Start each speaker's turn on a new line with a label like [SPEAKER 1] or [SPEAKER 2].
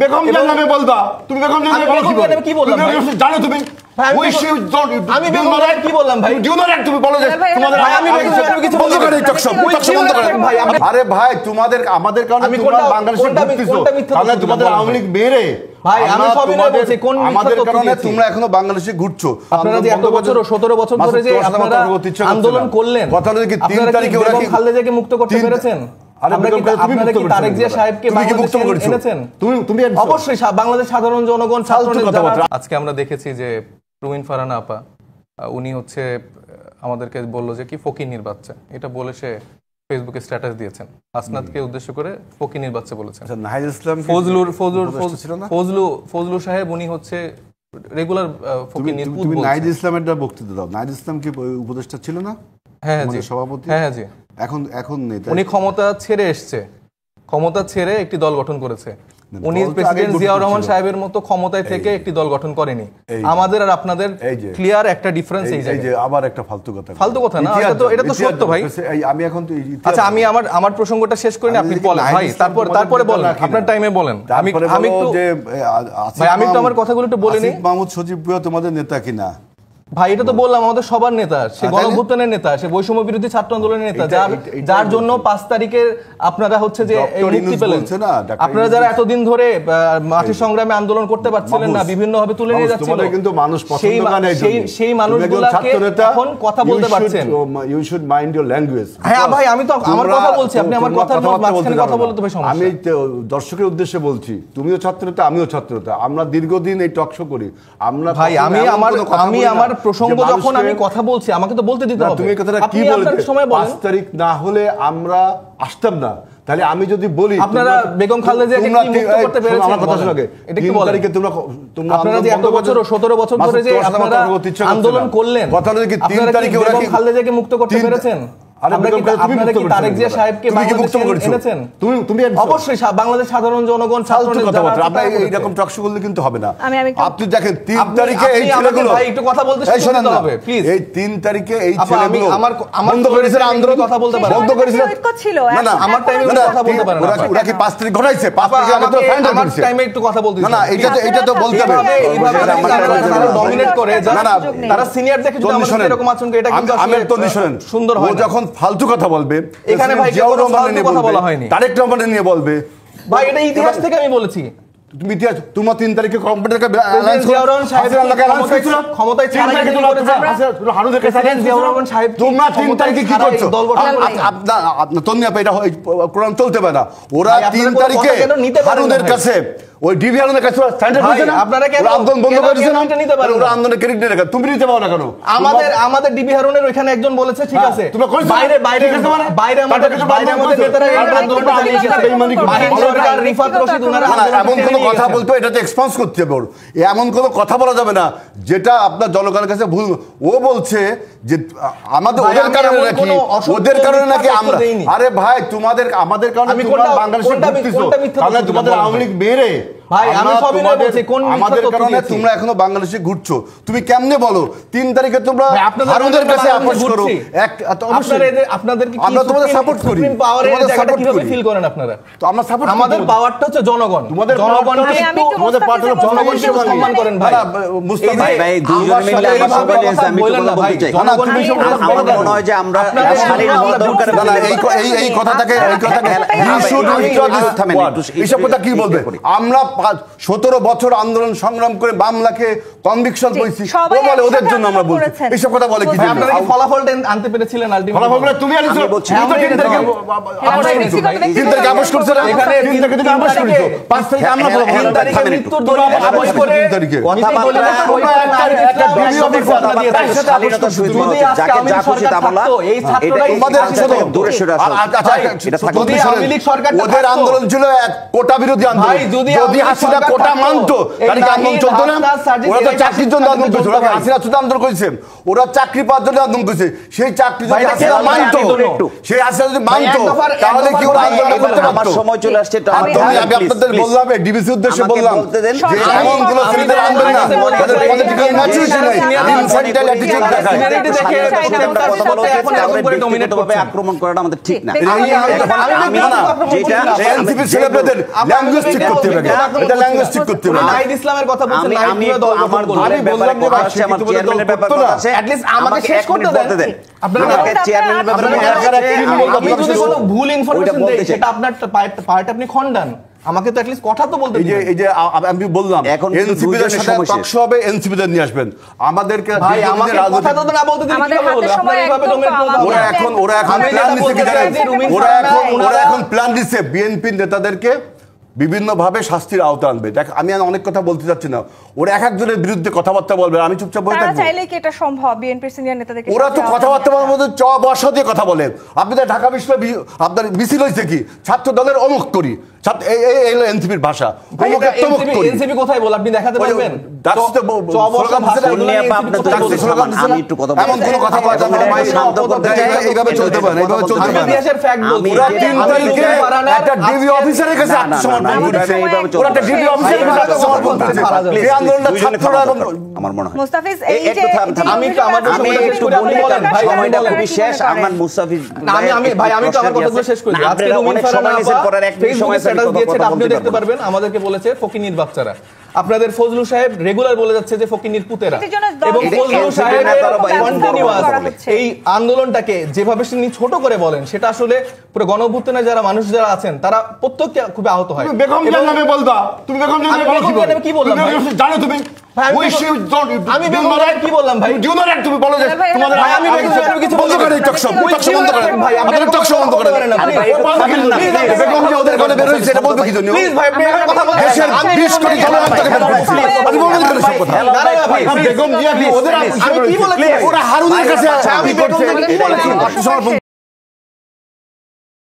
[SPEAKER 1] বেগম জিয়ার নামে বলবা, তুমি বেগম জিয়ার নামে কি বললাম জানো তুমি? আমি বেগম জিয়ার কি বললাম ভাই? তুমি বলো যে তোমাদের আমি বেগম জিয়ার কিছু বলতে পারি বন্ধ করে ভাই। আরে ভাই তোমাদের আমাদের কারণে তোমরা বাংলাদেশে ঘুরতেছো, তাহলে তোমাদের আওয়ামী লীগ মেরে ভাই আমি সবই বলছি কোন আমাদের কারণে তোমরা এখনো বাংলাদেশে ঘুরছো। আপনারা যে এত বছর 17 বছর ধরে যে আপনারা আন্দোলন করলেন, কথা হলো কি 3 তারিখে ওরা কি খালেদাকে মুক্ত করতে পেরেছেন? আপনারা কি তারেক জিয়া সাহেবকে মুক্ত করেছেন? তুমি অবশ্যই বাংলাদেশ সাধারণ জনগণ ছাত্র।
[SPEAKER 2] আজকে আমরা দেখেছি যে রুমিন ফারহানা আপা উনি হচ্ছে আমাদেরকে বললো যে কি ফকিন্নির বাচ্চা, এটা বলে সে ফেসবুকে স্ট্যাটাস দিয়েছেন। হাসনাতকে উদ্দেশ্য করে ফকিন্নির বাচ্চা বলেছেন।
[SPEAKER 1] নাহিদ ইসলাম
[SPEAKER 2] ফজলু সাহেব উনি হচ্ছে রেগুলার ফকিন্নির।
[SPEAKER 1] তুমি নাহিদ ইসলামের বক্তৃতা দাও। নাহিদ ইসলাম কি উপদেষ্টা ছিল না?
[SPEAKER 2] হ্যাঁ জি,
[SPEAKER 1] সভাপতি।
[SPEAKER 2] হ্যাঁ জি,
[SPEAKER 1] এখন নেই।
[SPEAKER 2] উনি ক্ষমতা ছেড়ে এসছে, ক্ষমতা ছেড়ে একটি দল গঠন করেছে। উনি প্রেসিডেন্ট জিয়াউর রহমান সাহেবের মতো ক্ষমতায় থেকে একটি দল গঠন করেনি। আমাদের আর আপনাদের ক্লিয়ার একটা ডিফারেন্স এই জায়গায়।
[SPEAKER 1] এই যে আবার একটা ফালতু কথা
[SPEAKER 2] না, এটা তো সত্য ভাই।
[SPEAKER 1] আমি এখন তো
[SPEAKER 2] আচ্ছা আমি আমার প্রসঙ্গটা শেষ করিনি, আপনি বলেন ভাই, তারপরে বলেন, আপনার টাইমে বলেন। আমি একটু ভাই আমি একটু আমার কথাগুলো একটু বলে নিই।
[SPEAKER 1] মাহমুদ সজীব ভুঁইয়া তোমাদের নেতা কিনা?
[SPEAKER 2] ভাই এটা তো বললাম আমাদের সবার নেতা, সে গণঅভ্যুত্থানের নেতা, সে বৈষম্য বিরোধী ছাত্র আন্দোলনের নেতা, যার জন্য 5 তারিখের আপনারা হচ্ছে যে মুক্তি পেলেন। আপনারা যারা এতদিন ধরে মাঠের সংগ্রামে আন্দোলন করতে পারছিলেন না, বিভিন্ন ভাবে তুলে নিয়ে যাচ্ছিল,
[SPEAKER 1] কিন্তু মানুষ পছন্দ করে
[SPEAKER 2] সেই মানুষগুলোকে এখন কথা বলতে পারছেন।
[SPEAKER 1] You should mind your language.
[SPEAKER 2] হ্যাঁ ভাই আমি তো আমার কথা বলছি, আপনি আমার কথার মাঝখানে কথা বলতে ভাই সমস্যা।
[SPEAKER 1] আমি দর্শকের উদ্দেশ্যে বলছি, তুমিও ছাত্রনেতা আমিও ছাত্রনেতা, আমরা দীর্ঘদিন এই টক শো করি। আমরা
[SPEAKER 2] ভাই আমি আমার প্রসঙ্গ যখন আমি কথা বলছি আমাকে তো বলতে দিতে হবে।
[SPEAKER 1] তুমি কথাটা কি বলবে? 5 তারিখ না হলে আমরা আসতাম না। তাহলে আমি যদি বলি
[SPEAKER 2] আপনারা বেগম খালেদা জিয়াকে কি মুক্ত করতে পেরেছেন? আমার কথা শুনুন, এটা কি বলেন? আপনারা যে এত বছর 17 বছর ধরে যে আপনারা আন্দোলন করলেন,
[SPEAKER 1] কথা হলো কি 3 তারিখে ওরা কি
[SPEAKER 2] খালেদা জিয়াকে মুক্ত করতে পেরেছেন? আপনারা কি তারেক জিয়া সাহেবকে বাংলাদেশে এনেছেন? তুমি অবশ্যই বাংলাদেশ সাধারণ জনগণ ছাত্র
[SPEAKER 1] এরকম টকশো করলে কিন্তু হবে না। আপনি দেখেন 3 তারিখে এই ছেলেগুলো
[SPEAKER 2] ভাই একটু কথা বলতে শুনতে হবে প্লিজ।
[SPEAKER 1] এই 3 তারিখে এই ছেলেগুলো
[SPEAKER 2] আমার বন্ধ করেছেন আন্দোলন, কথা বলতে পারেন,
[SPEAKER 1] বন্ধ করেছেন
[SPEAKER 3] ছিল।
[SPEAKER 1] না না আমার টাইমে কথা বলতে পারেন। ওরা কি 5 তারিখ ঘটাইছে? 5 তারিখে আমরা তো ফাইন্ড আউট করেছি।
[SPEAKER 2] টাইমে একটু কথা বলতে
[SPEAKER 1] না না এটা তো বলতে হবে।
[SPEAKER 2] এইভাবে তারা ডমিনেট করে, তারা সিনিয়র দেখে যদি আমাদের এরকম আচরণ করে, এটা কিন্তু আসলে সুন্দর হয় না।
[SPEAKER 1] ও যখন ফালতু কথা বলবে
[SPEAKER 2] এখানে ভাই জিয়াউর রহমানের নিয়ে কথা বলা হয়নি,
[SPEAKER 1] তারেক রহমানের নিয়ে বলবে।
[SPEAKER 2] ভাই এটা ইতিহাস থেকে আমি বলেছি।
[SPEAKER 1] তুমি ইতিহাস তোমার 3 তারিখে কম্পিউটারকে
[SPEAKER 2] জিয়াউর রহমান সাহেব ক্ষমতায় ছাড়াই কি করেছে? হারুদের কাছে জিয়াউর রহমান সাহেব
[SPEAKER 1] তোমরা 3 তারিখে কি করছো? আপনার তন্নি আপা এটা কোরআন চলতে পারে না। ওরা 3 তারিখে হারুদের কাছে ওই ডিবি হারুনের কাছে স্ট্যান্ডার্ড হচ্ছে না।
[SPEAKER 2] আপনারা কেন
[SPEAKER 1] আন্দোলন বন্ধ করেছেন? ওরা আন্দোলনের ক্রেডিট নিয়ে রাখা, তুমি নিতে পারো না কেন?
[SPEAKER 2] আমাদের ডিবি হারুনের ওইখানে একজন বলেছে ঠিক আছে, আমাদের নেতারা এই আন্দোলন চালিয়ে গেছে। সরকার রিফাত রশিদ ওনারা
[SPEAKER 1] এমন কোনো কথা বলতে এটাতে এক্সপন্স করতে হবে। এমন কোনো কথা বলা যাবে না যেটা আপনার জনগণের কাছে ভুল। ও বলছে যে আমাদের ওদের কারণে নাকি আমরা। আরে ভাই তোমাদের আমাদের কারণে তোমরা বাংলাদেশে ঘুরতেছো, তাহলে তোমাদের আওয়ামী লীগ মেরে
[SPEAKER 2] ভাই আমি সবই বলছি কোন
[SPEAKER 1] আমাদের কারণে তোমরা এখনো বাংলাদেশে ঘুরছো। তুমি কেমনে বলো 3 তারিখে তোমরা হারুদের কাছে আপোষ করো?
[SPEAKER 2] আপনাদের কি
[SPEAKER 1] আমরা তোমাদের সাপোর্ট করি,
[SPEAKER 2] তোমাদের সাপোর্ট কিভাবে ফিল করেন আপনারা?
[SPEAKER 1] তো আমরা সাপোর্ট,
[SPEAKER 2] আমাদের পাওয়ারটা হচ্ছে জনগণ, জনগণকে একটু তোমাদের পার্টির জনগণকে সম্মান করেন ভাই।
[SPEAKER 4] মুস্তাফা ভাই দুইজন মিলে আমরা সবাই আমি তো বলতে চাই আমার মনে হয় যে আমরা শালীন হওয়া দরকার।
[SPEAKER 1] এই কথাটাকে এইসব কথা কি বলবে? আমরা 17 বছর আন্দোলন সংগ্রাম করে বামলাকে কনভিকশন করেছি, ও বলে ওদের জন্য আমরা বলছি। এইসব কথা বলে কি?
[SPEAKER 2] আপনারা কি ফলাফলটা আনতে পেরেছিলেন? আলটিমেটলি
[SPEAKER 1] ফলাফলটা তুমি আনিছো, তুমি তো 3 তারিখে আপোষ করছো না? এখানে 3 তারিখে তুমি আপোষ করেছো, 5 তারিখে আমরা
[SPEAKER 2] 3 তারিখে মৃত্যুর দলিল আপোষ করে
[SPEAKER 1] কথা বলে
[SPEAKER 2] একটা ভিডিও কথা দিয়ে স্বাধীনতা শহীদ
[SPEAKER 4] যাকে যা খুশি তা বলা
[SPEAKER 2] এই ছাত্ররা
[SPEAKER 4] আমাদের সাথে দূরে সরে আসা।
[SPEAKER 1] আচ্ছা
[SPEAKER 4] এটা
[SPEAKER 1] যদি আওয়ামী লীগ সরকার ওদের আন্দোলন ছিল এক কোটা বিরোধী আন্দোলন, যদি হাসিনা কোটা মানতো তাহলে কি আন্দোলন চলতো না? ওরা তো চাকরির জন্য আন্দোলন করেছে, ওরা হাসিনা শুধু আন্দোলন করেছে, ওরা চাকরি পাওয়ার জন্য আন্দোলন করেছে। সেই চাকরি যদি হাসিনা মানতো, সেই হাসিনা যদি মানতো, তাহলে কি ওরা আন্দোলন করতে পারতো?
[SPEAKER 4] আমার সময় চলে আসছে,
[SPEAKER 1] আমি আপনাদের বললাম, ডিবিসি উদ্দেশ্যে বললাম যে এমন কোন ছেলেদের আনবেন না যাদের পলিটিক্যাল ম্যাচুরিটি নাই, ইনফ্যান্টাইল অ্যাটিটিউড দেখায়।
[SPEAKER 4] আক্রমণ করাটা আমাদের ঠিক না।
[SPEAKER 1] এনসিপি ছেলেদের ল্যাঙ্গুয়েজ ঠিক করতে হবে, এটা ল্যাঙ্গুয়েজ ঠিক করতে হবে।
[SPEAKER 2] নাইদ ইসলামের কথা বলছেন,
[SPEAKER 4] আমি আমার চেয়ারম্যানের ব্যাপারে কথা আছে,
[SPEAKER 2] at least আমাকে শেষ করতে দেন।
[SPEAKER 4] আপনাকে চেয়ারম্যানের ব্যাপারে
[SPEAKER 2] আমি যদি কোনো ভুল ইনফরমেশন দেই সেটা আপনার পার্ট আপনি খণ্ডান, আমাকে তো অ্যাটলিস্ট কথা তো বলতে দিন।
[SPEAKER 1] এই যে আমি বললাম এনসিপি দের সাথে টকশো হবে, এনসিপি দের নিয়ে আসবেন আমাদেরকে।
[SPEAKER 2] ভাই আমাকে কথা তো না বলতে দিন, কিভাবে বলবো? আপনারা এইভাবে ডোমেন
[SPEAKER 1] ওরা এখন প্ল্যান দিচ্ছে কি জানেন? ওরা এখন প্ল্যান দিচ্ছে বিএনপি নেতাদেরকে বিভিন্ন ভাবে শাস্তির আওতা আনবে। দেখ আমি অনেক কথা বলতে চাচ্ছি না, ওরা এক একজনের বিরুদ্ধে কথাবার্তা বলবে, আমি চুপচাপ বলে থাকবো।
[SPEAKER 3] চাইলে কি এটা সম্ভব? বিএনপি সিনিয়র নেতাদেরকে
[SPEAKER 1] ওরা তো কথাবার্তা বলতে বর্ষা দিয়ে কথা বলে। আপনাদের ঢাকা বিশ্ববিদ্যালয় আপনার মিছিল হয়েছে কি ছাত্র দলের অমুক করি, এই হলো এনসিপির ভাষা।
[SPEAKER 2] এনসিপি কোথায় বল আপনি দেখাতে পারবেন?
[SPEAKER 4] আমি একটু কথা
[SPEAKER 1] এমন কোনো কথা বলা
[SPEAKER 4] শান্ত করতে চাই,
[SPEAKER 1] এইভাবে চলতে পারে, এইভাবে চলতে পারে।
[SPEAKER 2] ইতিহাসের ফ্যাক্ট বলছি,
[SPEAKER 1] ওরা 3 তারিখে একটা ডিবি অফিসারের কাছে আত্মসমর্পণ করেছে। ওরা একটা ডিবি অফিসারের কাছে আত্মসমর্পণ করেছে। এই আন্দোলনটা ছাত্ররা এবং
[SPEAKER 4] আমার মনে হয়
[SPEAKER 3] মুস্তাফিজ এই যে
[SPEAKER 2] আমি তো আমার
[SPEAKER 4] সময়টা খুবই শেষ। আমার মুস্তাফিজ
[SPEAKER 2] আমি তো আমার কথাগুলো শেষ করি। আজকে
[SPEAKER 4] অনেক সময় নিয়েছেন, পরের এক সময়
[SPEAKER 2] স্ট্যাটাস দিয়েছে, আপনি দেখতে পারবেন। আমাদেরকে বলেছে ফকিনির বাচ্চারা। আপনাদের ফজলু সাহেব রেগুলার বলে যাচ্ছে যে ফকিনির পুতেরা, এবং ফজলু সাহেবের কন্টিনিউয়াস এই আন্দোলনটাকে যেভাবে তিনি ছোট করে বলেন, সেটা আসলে পুরো গণঅভ্যুত্থানে যারা মানুষ যারা আছেন তারা প্রত্যেককে খুব আহত হয়।
[SPEAKER 1] তুমি বেগম জিয়ার নামে বলবা, তুমি বেগম জিয়ার নামে
[SPEAKER 2] কি বললাম?
[SPEAKER 1] জানো তুমি
[SPEAKER 2] আমি বেগম জিয়ার কি বললাম ভাই?
[SPEAKER 1] ডিউ নট তুমি বলো যে তোমাদের
[SPEAKER 2] আমি বেগম জিয়ার কিছু
[SPEAKER 1] বন্ধ করে টকশো বন্ধ করে ভাই, আপনাদের টকশো বন্ধ করে দেন। বেগম জিয়া ওদের ঘরে বের হইছে, এটা বলতে কি জন্য?
[SPEAKER 2] প্লিজ ভাই, আপনি এখন কথা বলেন।
[SPEAKER 1] দেশের 20 কোটি জনগণকে ফেল করেছে, আপনি বলবেন কেন সব কথা? বেগম জিয়া ওদের
[SPEAKER 2] আমি কি বলেছি?
[SPEAKER 1] ওরা হারুনের কাছে আমি করছে,
[SPEAKER 2] বেগম জিয়াকে কি বলেছি?
[SPEAKER 1] আত্মসমর্পণ